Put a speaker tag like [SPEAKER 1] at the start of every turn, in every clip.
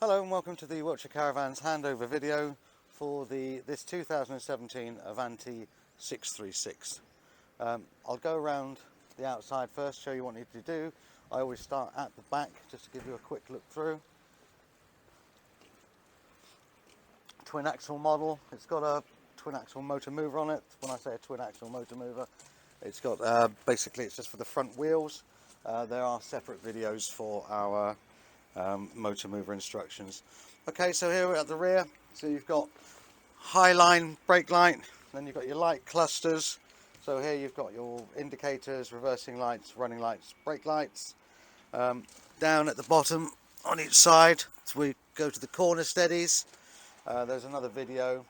[SPEAKER 1] Hello and welcome to the Wiltshire Caravans handover video for this 2017 Avante 636. I'll go around the outside first, show you what I need to do. I always start at the back just to give you a quick look through. Twin axle model. It's got a twin axle motor mover on it. When I say a twin axle motor mover, it's got basically it's just for the front wheels. There are separate videos for our motor mover instructions. Okay, so here we're at the rear. So you've got high line brake light, then you've got your light clusters. So here you've got your indicators, reversing lights, running lights, brake lights. Down at the bottom on each side, so we go to the corner steadies. There's another video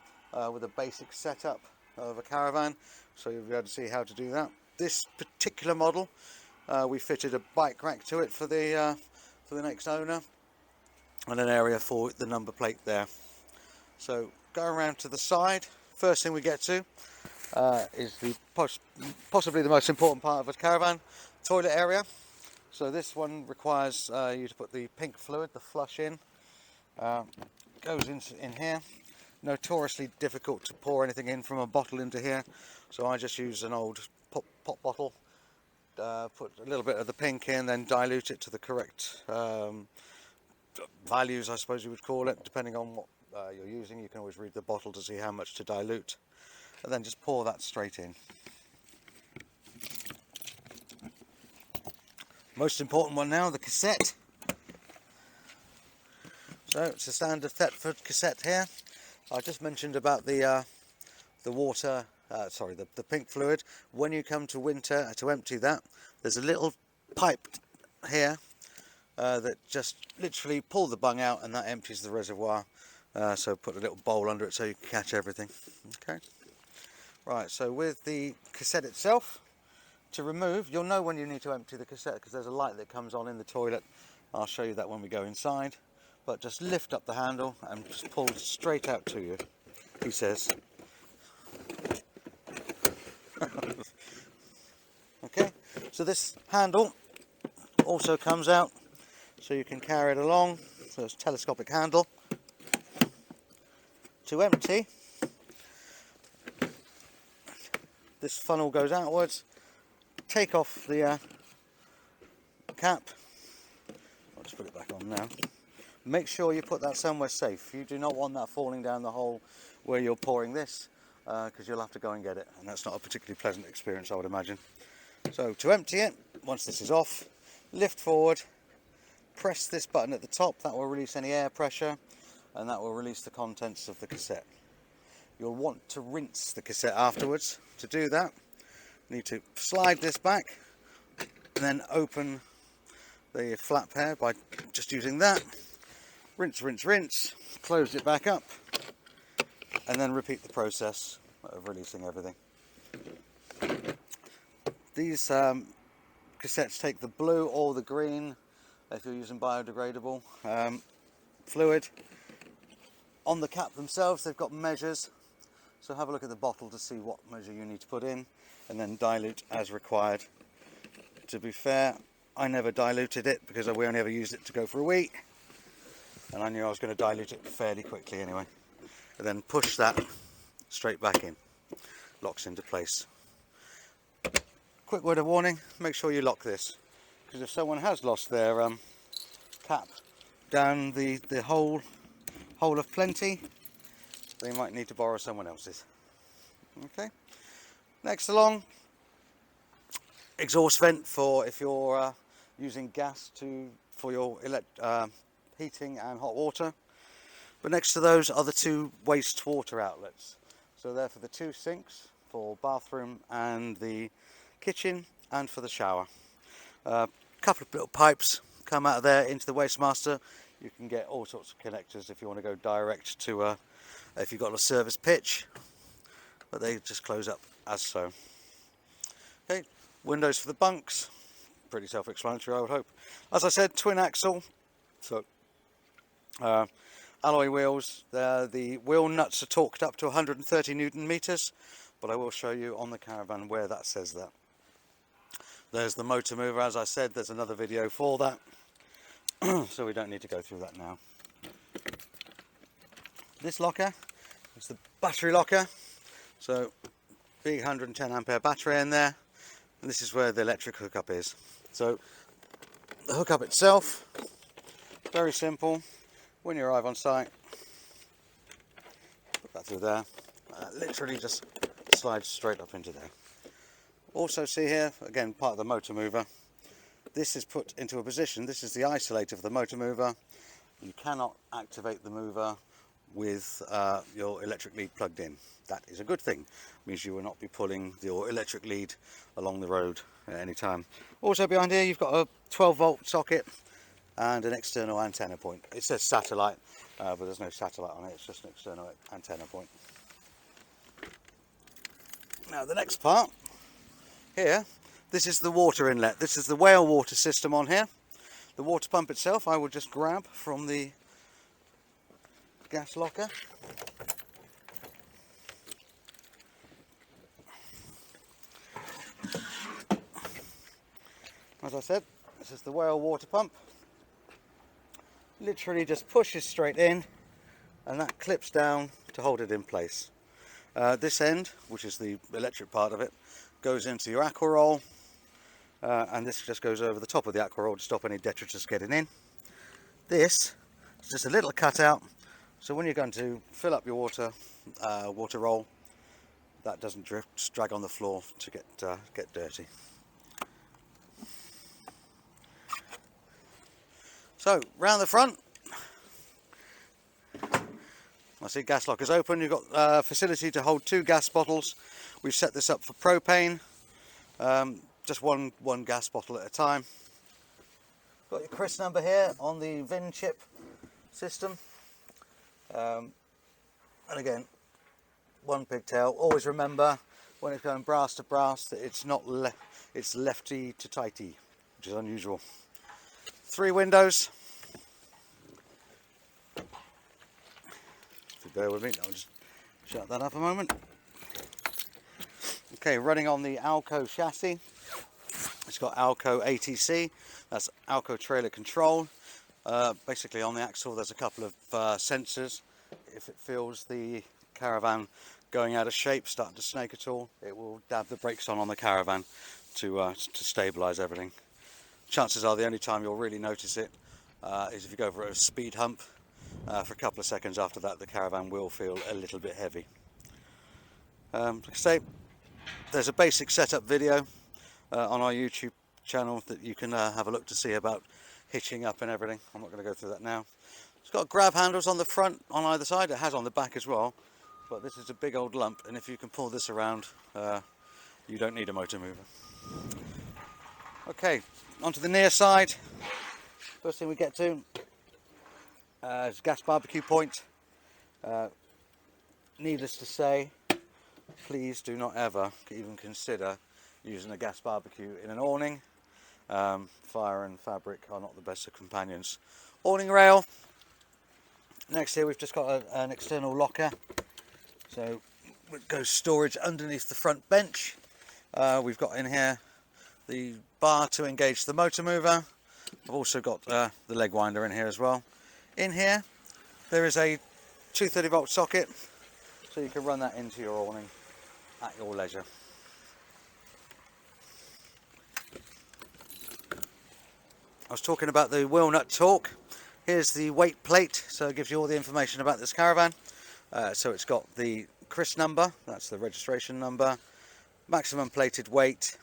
[SPEAKER 1] with a basic setup of a caravan, so you'll be able to see how to do that. This particular model, we fitted a bike rack to it for the next owner, and an area for the number plate there. So go around to the side. First thing we get to is the possibly the most important part of a caravan, toilet area. So this one requires you to put the pink fluid, the flush in. Goes in here. Notoriously difficult to pour anything in from a bottle into here, so I just use an old pop bottle. Put a little bit of the pink in, then dilute it to the correct values, I suppose you would call it, depending on what you're using. You can always read the bottle to see how much to dilute, and then just pour that straight in. Most important one now, the cassette. So it's a standard Thetford cassette here. I just mentioned about the water, the pink fluid. When you come to winter to empty that, there's a little pipe here that just literally pull the bung out, and that empties the reservoir. So put a little bowl under it so you can catch everything. Okay. Right, so with the cassette itself, to remove, you'll know when you need to empty the cassette because there's a light that comes on in the toilet. I'll show you that when we go inside. But just lift up the handle and just pull straight out to you, he says. Okay, so this handle also comes out so you can carry it along. So it's a telescopic handle. To empty, this funnel goes outwards. Take off the cap. I'll just put it back on now. Make sure you put that somewhere safe. You do not want that falling down the hole where you're pouring this, because you'll have to go and get it, and that's not a particularly pleasant experience, I would imagine. So to empty it, once this is off, lift forward, press this button at the top. That will release any air pressure, and that will release the contents of the cassette. You'll want to rinse the cassette afterwards. To do that, you need to slide this back and then open the flap here by just using that. Rinse, rinse, rinse, close it back up, and then repeat the process of releasing everything. These cassettes take the blue or the green if you're using biodegradable fluid. On the cap themselves, they've got measures, so have a look at the bottle to see what measure you need to put in, and then dilute as required. To be fair, I never diluted it because we only ever used it to go for a week, and I knew I was going to dilute it fairly quickly anyway. And then push that straight back in. Locks into place. Quick word of warning, make sure you lock this, because if someone has lost their cap down the hole of plenty, they might need to borrow someone else's. Okay. Next along, exhaust vent for if you're using gas for your heating and hot water. But next to those are the two wastewater outlets. So they're for the two sinks, for bathroom and the kitchen, and for the shower. A couple of little pipes come out of there into the Wastemaster. You can get all sorts of connectors if you want to go direct to if you've got a service pitch, but they just close up as so. Okay, windows for the bunks, pretty self-explanatory, I would hope. As I said, twin axle, so alloy wheels. The wheel nuts are torqued up to 130 Newton meters, but I will show you on the caravan where that says that. There's the motor mover, as I said, there's another video for that, so we don't need to go through that now. This locker is the battery locker, so big 110 ampere battery in there, and this is where the electric hookup is. So the hookup itself, very simple. When you arrive on site, put that through there, literally just slides straight up into there. Also see here, again, part of the motor mover, this is put into a position, this is the isolator for the motor mover. You cannot activate the mover with your electric lead plugged in. That is a good thing. It means you will not be pulling your electric lead along the road at any time. Also behind here you've got a 12-volt socket and an external antenna point. It says satellite, but there's no satellite on it, it's just an external antenna point. Now the next part, here, this is the water inlet. This is the whale water system on here. The water pump itself I will just grab from the gas locker. As I said, this is the whale water pump. Literally just pushes straight in and that clips down to hold it in place. This end, which is the electric part of it, goes into your aqua roll, and this just goes over the top of the aqua roll to stop any detritus getting in. This is just a little cutout, so when you're going to fill up your water roll, that doesn't drag on the floor to get dirty. So round the front, I see gas lock is open. You've got facility to hold 2 gas bottles. We've set this up for propane, just one gas bottle at a time. Got your Chris number here on the VIN chip system, and again, one pigtail. Always remember when it's going brass to brass that it's not it's lefty to tighty, which is unusual. 3 windows. If you bear with me, I'll just shut that up a moment. Okay, running on the Alco chassis. It's got Alco ATC, that's Alco trailer control. Basically on the axle there's a couple of sensors. If it feels the caravan going out of shape, starting to snake at all, it will dab the brakes on the caravan to stabilise everything. Chances are the only time you'll really notice it is if you go over a speed hump. For a couple of seconds after that, the caravan will feel a little bit heavy. Like I say, there's a basic setup video on our YouTube channel that you can have a look to see about hitching up and everything. I'm not going to go through that now. It's got grab handles on the front, on either side. It has on the back as well, but this is a big old lump, and if you can pull this around, you don't need a motor mover. Okay, onto the near side. First thing we get to is gas barbecue point. Needless to say, please do not ever even consider using a gas barbecue in an awning. Fire and fabric are not the best of companions. Awning rail. Next here we've just got an external locker, so it goes storage underneath the front bench. We've got in here the bar to engage the motor mover. I've also got the leg winder in here as well. In here there is a 230-volt socket, so you can run that into your awning at your leisure. I was talking about the wheel nut torque. Here's the weight plate, so it gives you all the information about this caravan. So it's got the Chris number, that's the registration number, maximum plated weight,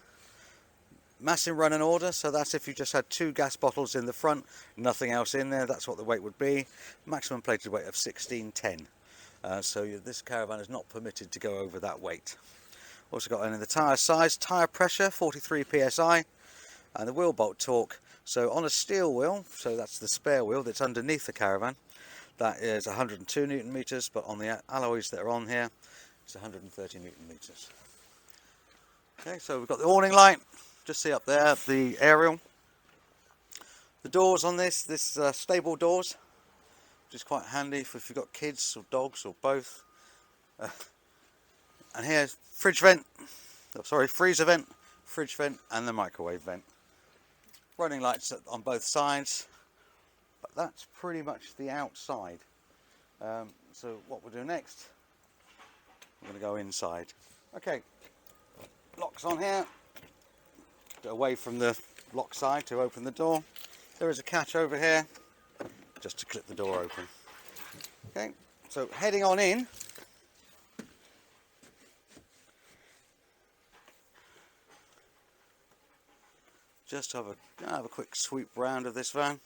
[SPEAKER 1] mass in running order, so that's if you just had 2 gas bottles in the front, nothing else in there, that's what the weight would be. Maximum plated weight of 1610. So this caravan is not permitted to go over that weight. Also got in the tyre size, tyre pressure 43 psi, and the wheel bolt torque. So on a steel wheel, so that's the spare wheel that's underneath the caravan, that is 102 Newton meters, but on the alloys that are on here, it's 130 Newton meters. Okay, so we've got the awning light, just see up there, the aerial. The doors on this stable doors, which is quite handy for if you've got kids or dogs or both. And here's freezer vent, fridge vent, and the microwave vent. Running lights on both sides, but that's pretty much the outside. So what we'll do next, we're going to go inside. Okay, locks on here. Go away from the lock side to open the door. There is a catch over here, just to clip the door open. Okay, so heading on in. Just have a quick sweep round of this van.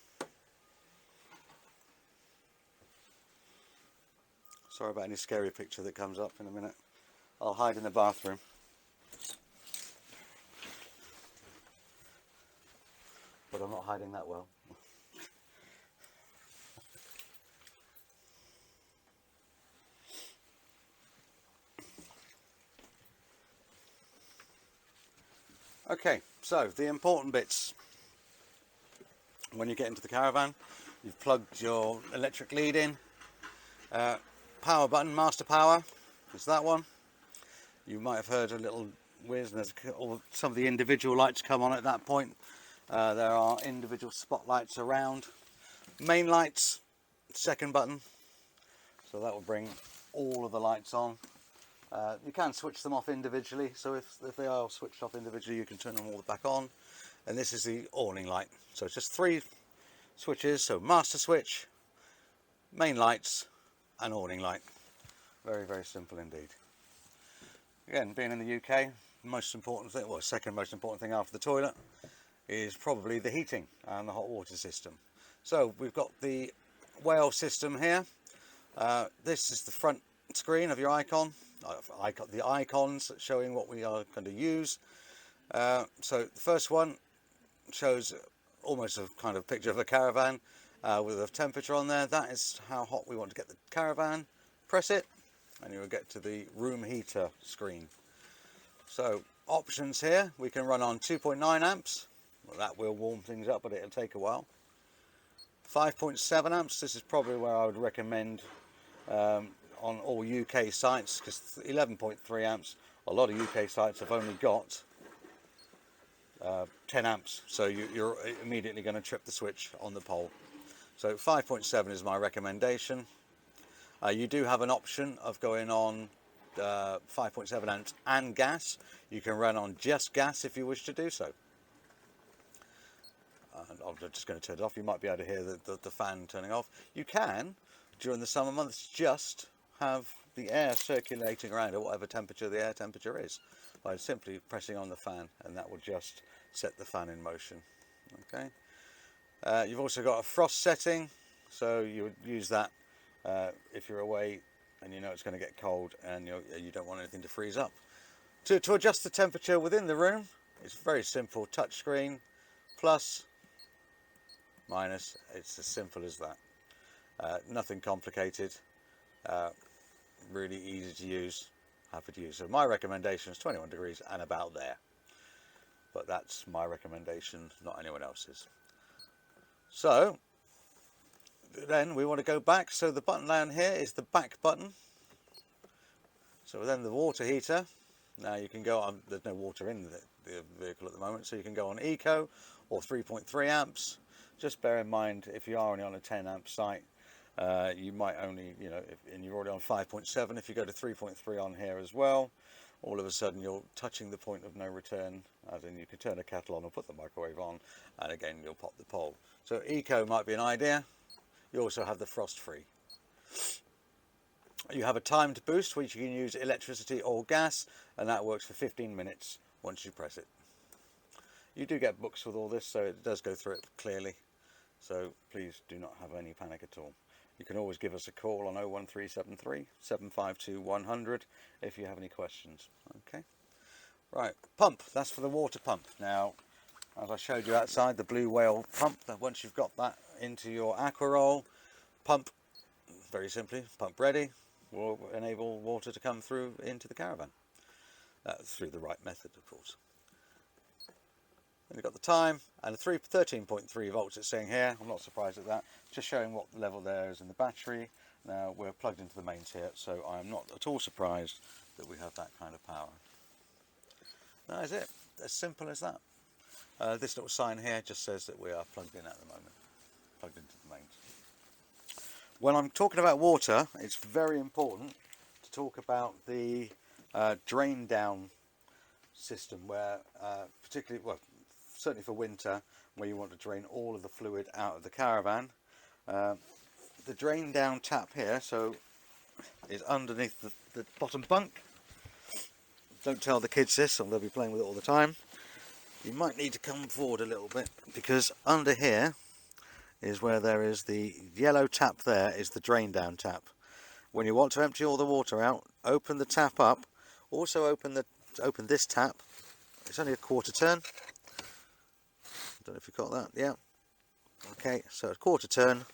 [SPEAKER 1] Sorry about any scary picture that comes up in a minute. I'll hide in the bathroom. But I'm not hiding that well. Okay, so the important bits. When you get into the caravan, you've plugged your electric lead in. Power button, master power, is that one. You might have heard a little whiz, and there's some of the individual lights come on at that point. There are individual spotlights around. Main lights, second button, so that will bring all of the lights on. You can switch them off individually, so if they are switched off individually, you can turn them all back on. And this is the awning light, so it's just 3 switches, so master switch, main lights and awning light. Very, very simple indeed. Again, being in the UK, most important thing, well, second most important thing after the toilet is probably the heating and the hot water system. So we've got the whale system here. This is the front screen of your icon, the icons showing what we are going to use. So the first one shows almost a kind of picture of a caravan with a temperature on there. That is how hot we want to get the caravan. Press it and you will get to the room heater screen. So options here, we can run on 2.9 amps. Well, that will warm things up, but it'll take a while. 5.7 amps, this is probably where I would recommend on all UK sites, because 11.3 amps, a lot of UK sites have only got 10 amps, so you're immediately going to trip the switch on the pole. So 5.7 is my recommendation. You do have an option of going on 5.7 amps and gas. You can run on just gas if you wish to do so. I'm just going to turn it off. You might be able to hear the fan turning off. You can, during the summer months, just have the air circulating around at whatever temperature the air temperature is by simply pressing on the fan, and that will just set the fan in motion. Okay. You've also got a frost setting, so you would use that if you're away and you know it's going to get cold and you don't want anything to freeze up. To adjust the temperature within the room, it's very simple. Touch screen, plus, minus, it's as simple as that. Nothing complicated, really easy to use, happy to use. So my recommendation is 21 degrees and about there. But that's my recommendation, not anyone else's. So then we want to go back. So the button down here is the back button. So then the water heater. Now you can go on, there's no water in the vehicle at the moment, so you can go on eco or 3.3 amps. Just bear in mind, if you are only on a 10 amp site, you might only, and you're already on 5.7, if you go to 3.3 on here as well, all of a sudden you're touching the point of no return, as in you can turn a kettle on or put the microwave on, and again you'll pop the pole. So eco might be an idea. You also have the frost free. You have a timed boost, which you can use electricity or gas, and that works for 15 minutes once you press it. You do get books with all this, so it does go through it clearly, so please do not have any panic at all. You can always give us a call on 01373 752 100 if you have any questions. Okay, right, pump, that's for the water pump. Now, as I showed you outside, the blue whale pump, once you've got that into your aqua roll, pump, very simply, pump ready, will enable water to come through into the caravan. Through the right method, of course. Then we've got the time, and 13.3 volts it's saying here. I'm not surprised at that. Just showing what level there is in the battery. Now we're plugged into the mains here, so I'm not at all surprised that we have that kind of power. That is it. As simple as that. This little sign here just says that we are plugged in at the moment. Plugged into the mains. when I'm talking about water, it's very important to talk about the drain down system, where particularly, well, certainly for winter, where you want to drain all of the fluid out of the caravan. The drain down tap here, so is underneath the bottom bunk. Don't tell the kids this, or they'll be playing with it all the time. You might need to come forward a little bit, because under here is where there is the yellow tap. There is the drain down tap. When you want to empty all the water out, open the tap up. Also open this tap. It's only a quarter turn. Don't know if you got that. Yeah. Okay, so a quarter turn,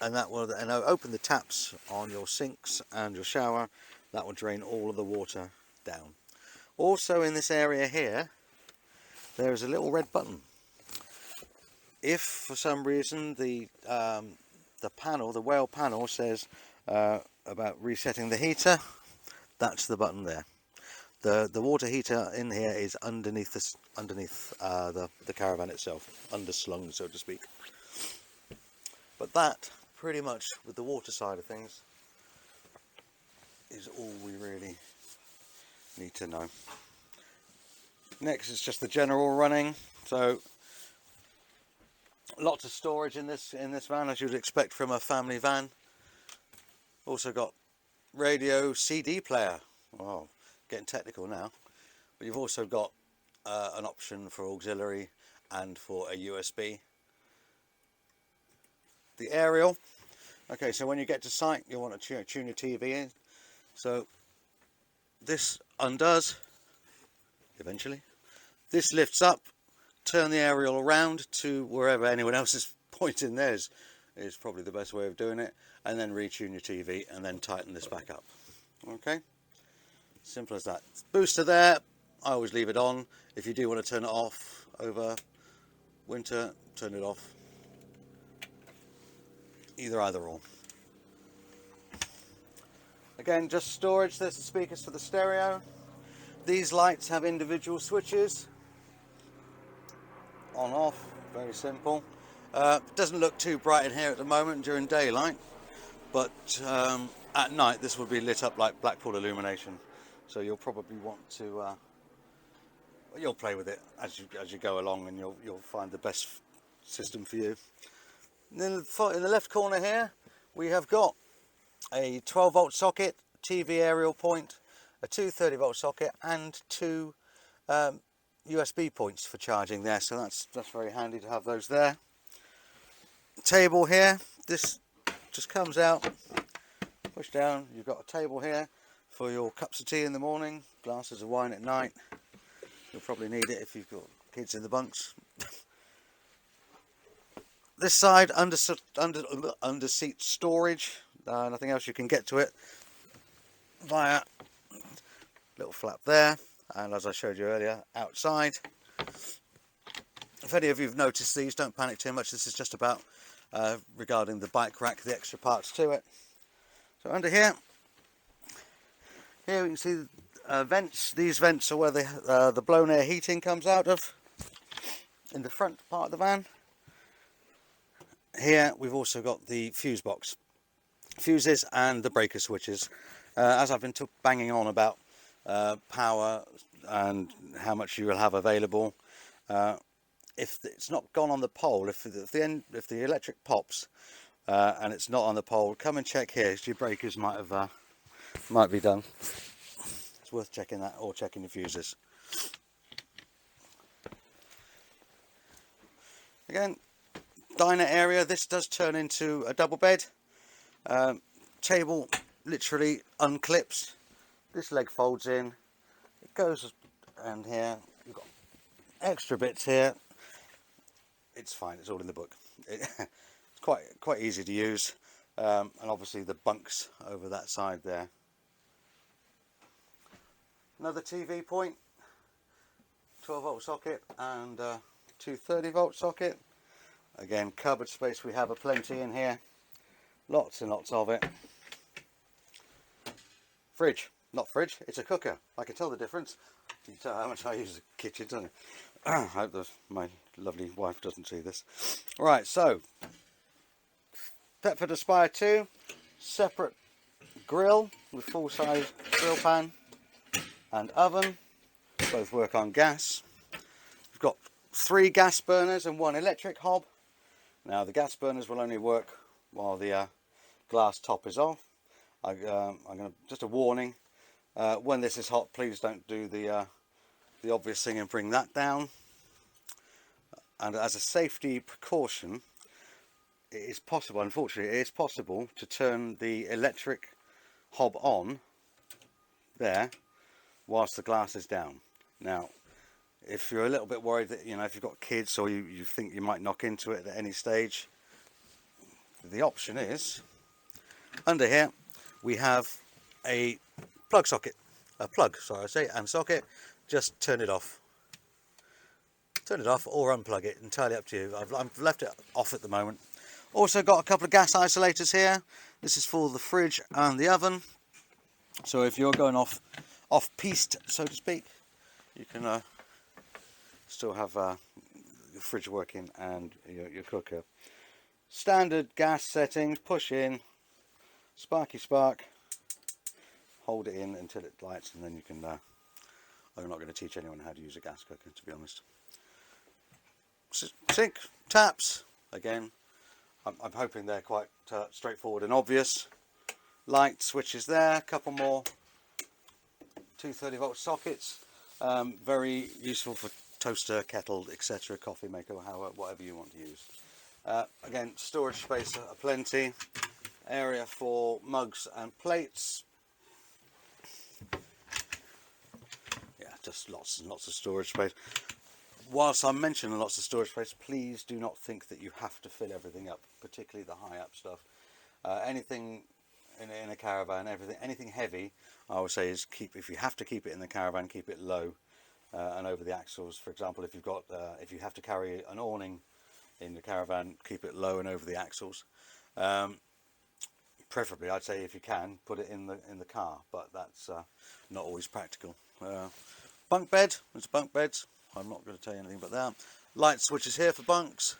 [SPEAKER 1] and that will, and open the taps on your sinks and your shower. That will drain all of the water down. Also in this area here, there is a little red button. If for some reason the panel, the whale panel, says about resetting the heater, that's the button there. The water heater in here is underneath the caravan itself, underslung, so to speak. But that, pretty much, with the water side of things, is all we really need to know. Next is just the general running. So lots of storage in this van, as you'd expect from a family van. Also got radio, CD player. Oh, getting technical now. But you've also got an option for auxiliary and for a USB. The aerial. Okay, so when you get to site, you want to tune your TV in. So this undoes eventually. This lifts up, turn the aerial around to wherever anyone else is pointing theirs is probably the best way of doing it, and then retune your TV and then tighten this back up. Okay, simple as that. Booster there, I always leave it on. If you do want to turn it off over winter, turn it off. Either or. Again, just storage. There's the speakers for the stereo. These lights have individual switches. On, off, very simple. Doesn't look too bright in here at the moment during daylight, but at night this will be lit up like Blackpool illumination. So you'll probably want to, you'll play with it as you go along, and you'll find the best system for you. And then in the left corner here, we have got a 12-volt socket, TV aerial point, a 230-volt socket, and two USB points for charging there. So that's very handy to have those there. Table here, this just comes out, push down. You've got a table here for your cups of tea in the morning, glasses of wine at night. You'll probably need it if you've got kids in the bunks. This side, under seat storage. Nothing else, you can get to it via little flap there, and as I showed you earlier, outside. If any of you have noticed these, don't panic too much. This is just about regarding the bike rack, the extra parts to it. So under here we can see vents. These vents are where the blown air heating comes out of, in the front part of the van. Here we've also got the fuse box, fuses and the breaker switches. As I've been banging on about power and how much you will have available, if it's not gone on the pole, if the electric pops and it's not on the pole, come and check here. Your breakers might be done. It's worth checking that, or checking your fuses. Again, diner area. This does turn into a double bed. Table literally unclips. This leg folds in. It goes around here. You've got extra bits here. It's fine. It's all in the book. It's quite easy to use. And obviously the bunks over that side there. Another TV point. 12-volt socket and 230-volt socket. Again, cupboard space, we have plenty in here. Lots and lots of it. Fridge. Not fridge, it's a cooker. I can tell the difference. You can tell how much I use the kitchen, don't you? I hope my lovely wife doesn't see this. Right, so Thetford Aspire 2, separate grill with full-size grill pan and oven. Both work on gas. We've got 3 gas burners and 1 electric hob. Now the gas burners will only work while the glass top is off. I'm going to, just a warning, when this is hot, please don't do the obvious thing and bring that down. And as a safety precaution, it is possible, unfortunately, it is possible to turn the electric hob on there whilst the glass is down. Now, if you're a little bit worried that, if you've got kids or you think you might knock into it at any stage, the option is, under here, we have a plug socket, and socket. Just turn it off. Turn it off or unplug it, entirely up to you. I've left it off at the moment. Also got a couple of gas isolators here. This is for the fridge and the oven. So if you're going off piste, so to speak, you can still have your fridge working and your cooker. Standard gas settings, push in, sparky spark, hold it in until it lights, and then you can, I'm not going to teach anyone how to use a gas cooker, to be honest. Sink, taps, again, I'm hoping they're quite straightforward and obvious. Light switches there, a couple more 230 volt sockets, very useful for toaster, kettle, etc., coffee maker, whatever you want to use. Again, storage space aplenty, area for mugs and plates. Yeah, just lots and lots of storage space. Whilst I'm mentioning lots of storage space, please do not think that you have to fill everything up, particularly the high up stuff. Anything in a caravan, anything heavy, I would say is if you have to keep it in the caravan, keep it low and over the axles. For example, if you have to carry an awning in the caravan, keep it low and over the axles. Preferably, I'd say if you can, put it in the car, but that's not always practical. Bunk bed, there's bunk beds. I'm not going to tell you anything about that. Light switches here for bunks,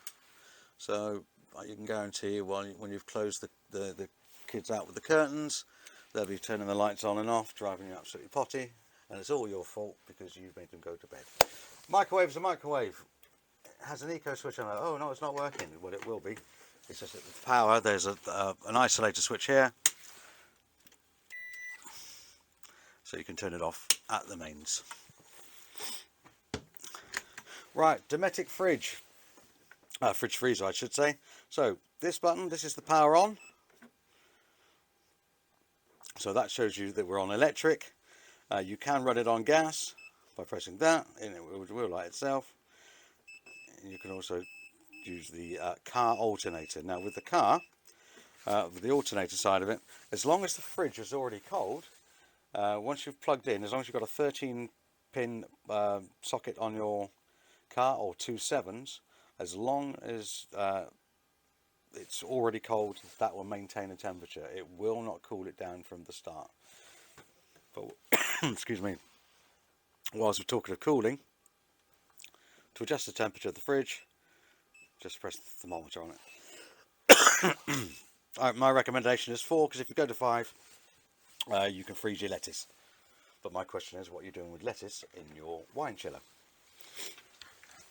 [SPEAKER 1] so you can guarantee when you've closed the kids out with the curtains, they'll be turning the lights on and off, driving you absolutely potty, and it's all your fault because you've made them go to bed. Microwave is a microwave. It has an eco switch on it. Oh no, it's not working. Well, it will be. It's just that the power. There's an isolator switch here, so you can turn it off at the mains. Right, Dometic fridge. Fridge freezer, I should say. So this button, this is the power on. So that shows you that we're on electric. You can run it on gas by pressing that, and it will light itself. And you can also use the car alternator. Now with the car, with the alternator side of it, as long as the fridge is already cold, once you've plugged in, as long as you've got a 13 pin socket on your car, or 2 7s, as long as it's already cold, that will maintain a temperature. It will not cool it down from the start. But excuse me, whilst we're talking of cooling, to adjust the temperature of the fridge, just press the thermometer on it. My recommendation is 4, because if you go to 5, you can freeze your lettuce. But my question is, what are you doing with lettuce in your wine chiller?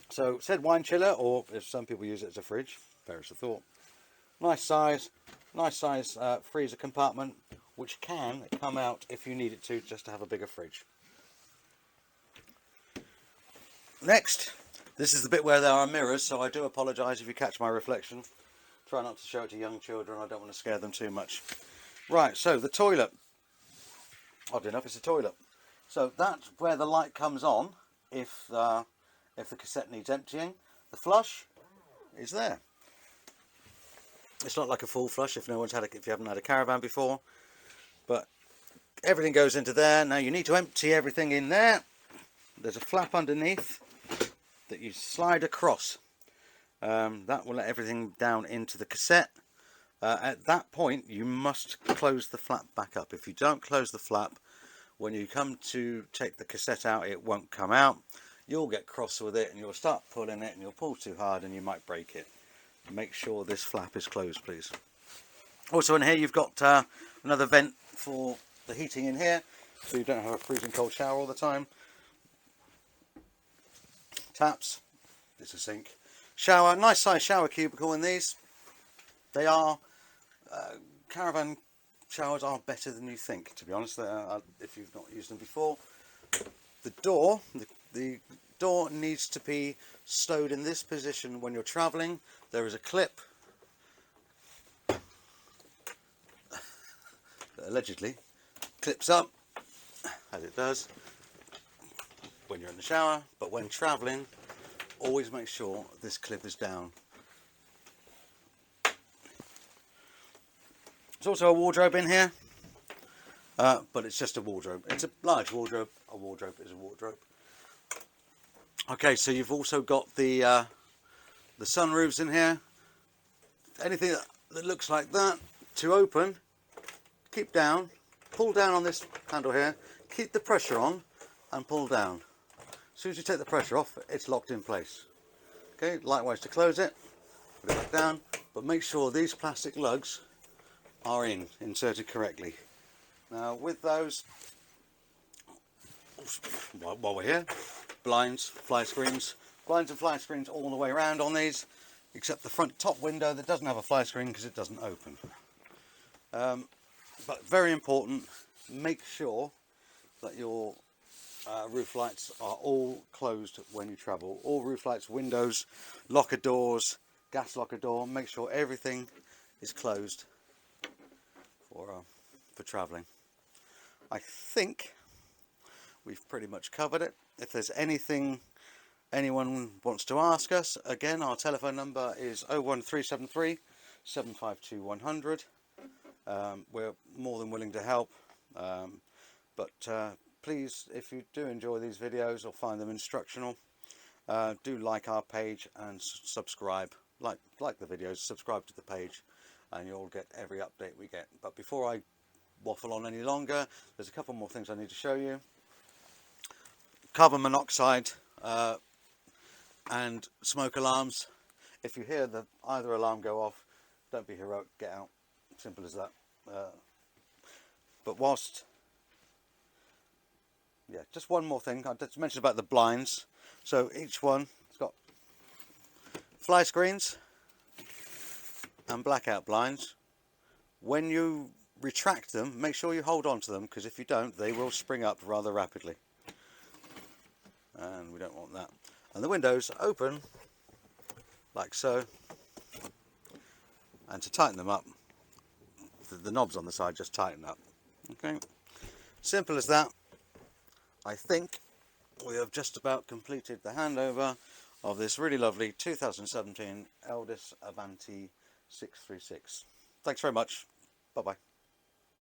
[SPEAKER 1] So said wine chiller, or if some people use it as a fridge, perish the thought. Nice size freezer compartment, which can come out if you need it to, just to have a bigger fridge. Next, this is the bit where there are mirrors, so I do apologise if you catch my reflection. Try not to show it to young children, I don't want to scare them too much. Right, so the toilet. Oddly enough, it's a toilet. So that's where the light comes on if the cassette needs emptying. The flush is there. It's not like a full flush if you haven't had a caravan before, but everything goes into there. Now you need to empty everything in there. There's a flap underneath that you slide across. That will let everything down into the cassette. At that point you must close the flap back up. If you don't close the flap, when you come to take the cassette out, it won't come out. You'll get cross with it and you'll start pulling it and you'll pull too hard and you might break it. Make sure this flap is closed, please. Also in here you've got another vent for the heating in here, so you don't have a freezing cold shower all the time. Taps, it's a sink. Shower, nice size shower cubicle in these. They are, caravan showers are better than you think, to be honest, if you've not used them before. The door, the door needs to be stowed in this position when you're travelling. There is a clip that allegedly clips up, as it does when you're in the shower, but when travelling, always make sure this clip is down. There's also a wardrobe in here, but it's just a wardrobe. It's a large wardrobe. A wardrobe is a wardrobe. Okay, so you've also got the sunroofs in here. Anything that looks like that to open, keep down, pull down on this handle here, keep the pressure on and pull down. As soon as you take the pressure off, it's locked in place. Okay, likewise to close it, put it back down, but make sure these plastic lugs are inserted correctly. Now with those, while we're here, blinds, fly screens, blinds and fly screens all the way around on these, except the front top window that doesn't have a fly screen because it doesn't open. But very important, make sure that your roof lights are all closed when you travel. All roof lights, windows, locker doors, gas locker door, make sure everything is closed for travelling. I think we've pretty much covered it. If there's anything anyone wants to ask us, again our telephone number is 01373 752 100. We're more than willing to help, but please, if you do enjoy these videos or find them instructional, do like our page and subscribe. Like the videos, subscribe to the page, and you'll get every update we get. But before I waffle on any longer, there's a couple more things I need to show you. Carbon monoxide and smoke alarms. If you hear either alarm go off, don't be heroic, get out. Simple as that. But whilst, yeah, just one more thing. I just mentioned about the blinds. So each one has got fly screens and blackout blinds. When you retract them, make sure you hold on to them, because if you don't, they will spring up rather rapidly, and we don't want that. And the windows open like so, and to tighten them up, the knobs on the side just tighten up. Okay, simple as that. I think we have just about completed the handover of this really lovely 2017 Elddis Avante 636. Thanks very much. Bye bye.